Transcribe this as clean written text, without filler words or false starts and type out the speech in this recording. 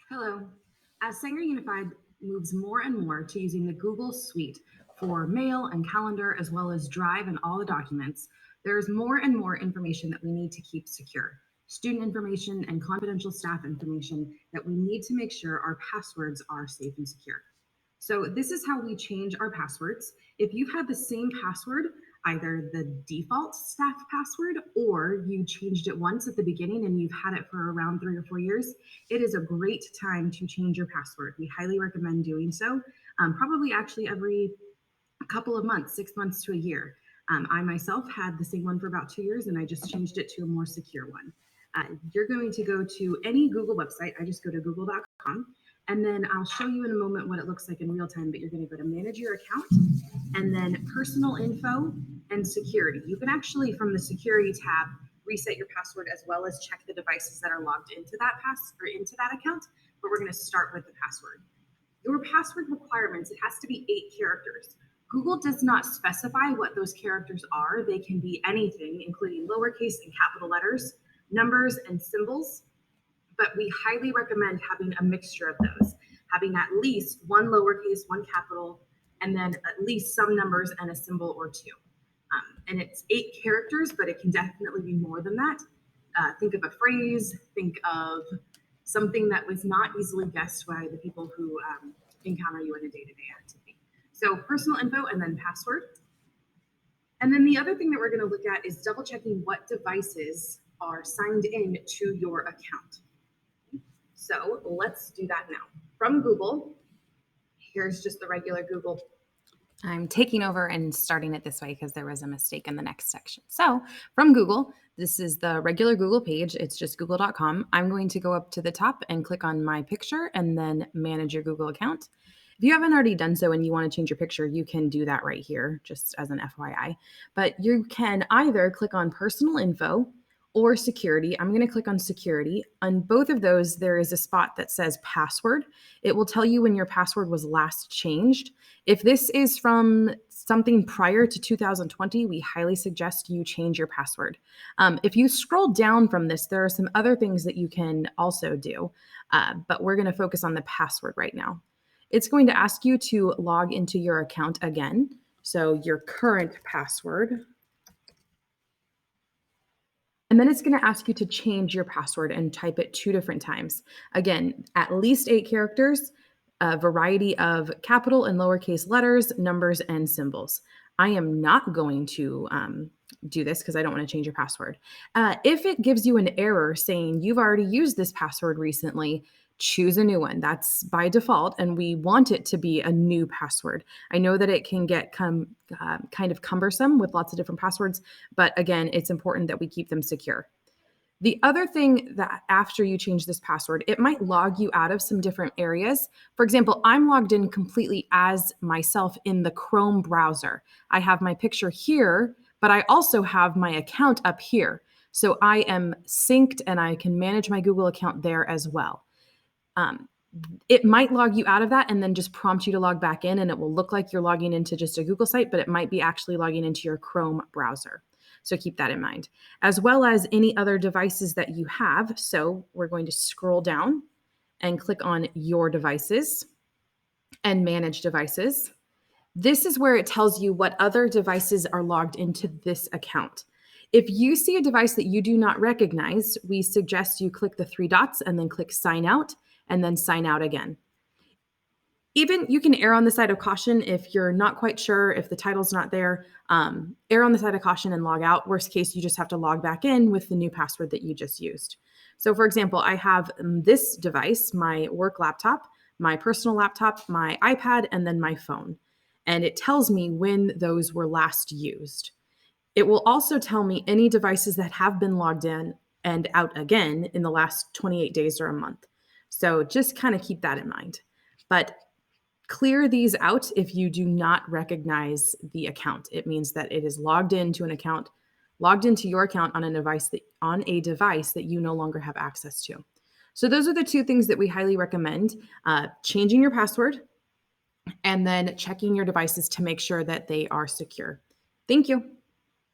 Hello. As Sanger Unified moves more and more to using the Google Suite for mail and calendar, as well as Drive and all the documents, there's more and more information that we need to keep secure. Student information and confidential staff information that we need to make sure our passwords are safe and secure. So this is how we change our passwords. If you've had the same password, either the default staff password or you changed it once at the beginning and you've had it for around 3 or 4 years, it is a great time to change your password. We highly recommend doing so, probably actually every couple of months, 6 months to a year. I myself had the same one for about 2 years and I just changed it to a more secure one. You're going to go to any Google website. I just go to google.com and then I'll show you in a moment what it looks like in real time, but you're going to go to manage your account and then personal info and security. You can actually, from the security tab, reset your password as well as check the devices that are logged into that into that account. But we're going to start with the password. Your password requirements, it has to be 8 characters. Google does not specify what those characters are. They can be anything, including lowercase and capital letters, numbers, and symbols. But we highly recommend having a mixture of those, having at least one lowercase, one capital, and then at least some numbers and a symbol or two. And it's 8 characters, but it can definitely be more than that. Think of a phrase, think of something that was not easily guessed by the people who encounter you in a day-to-day activity. So personal info and then password. And then the other thing that we're going to look at is double checking what devices are signed in to your account. So let's do that now. From Google, here's just the regular Google. I'm taking over and starting it this way because there was a mistake in the next section. So from Google, this is the regular Google page. It's just google.com. I'm going to go up to the top and click on my picture and then manage your Google account. If you haven't already done so and you want to change your picture, you can do that right here, just as an FYI. But you can either click on personal info or security. I'm going to click on security. On both of those, there is a spot that says password. It will tell you when your password was last changed. If this is from something prior to 2020, we highly suggest you change your password. If you scroll down from this, there are some other things that you can also do, but we're going to focus on the password right now. It's going to ask you to log into your account again. So your current password. And then it's going to ask you to change your password and type it 2 different times. Again, at least 8 characters, a variety of capital and lowercase letters, numbers, and symbols. I am not going to do this because I don't want to change your password. If it gives you an error saying you've already used this password recently, choose a new one. That's by default, and we want it to be a new password. I know that it can get kind of cumbersome with lots of different passwords, but again, it's important that we keep them secure. The other thing that after you change this password, it might log you out of some different areas. For example, I'm logged in completely as myself in the Chrome browser. I have my picture here, but I also have my account up here. So I am synced and I can manage my Google account there as well. It might log you out of that and then just prompt you to log back in, and it will look like you're logging into just a Google site, but it might be actually logging into your Chrome browser. So keep that in mind, as well as any other devices that you have. So we're going to scroll down and click on your devices and manage devices. This is where it tells you what other devices are logged into this account. If you see a device that you do not recognize, we suggest you click the 3 dots and then click sign out and then sign out again. Even you can err on the side of caution if you're not quite sure, if the title's not there, err on the side of caution and log out. Worst case, you just have to log back in with the new password that you just used. So for example, I have this device, my work laptop, my personal laptop, my iPad, and then my phone. And it tells me when those were last used. It will also tell me any devices that have been logged in and out again in the last 28 days or a month. So just kind of keep that in mind. But clear these out if you do not recognize the account. It means that it is logged into an account, logged into your account on a device that you no longer have access to. So those are the 2 things that we highly recommend: changing your password and then checking your devices to make sure that they are secure. Thank you.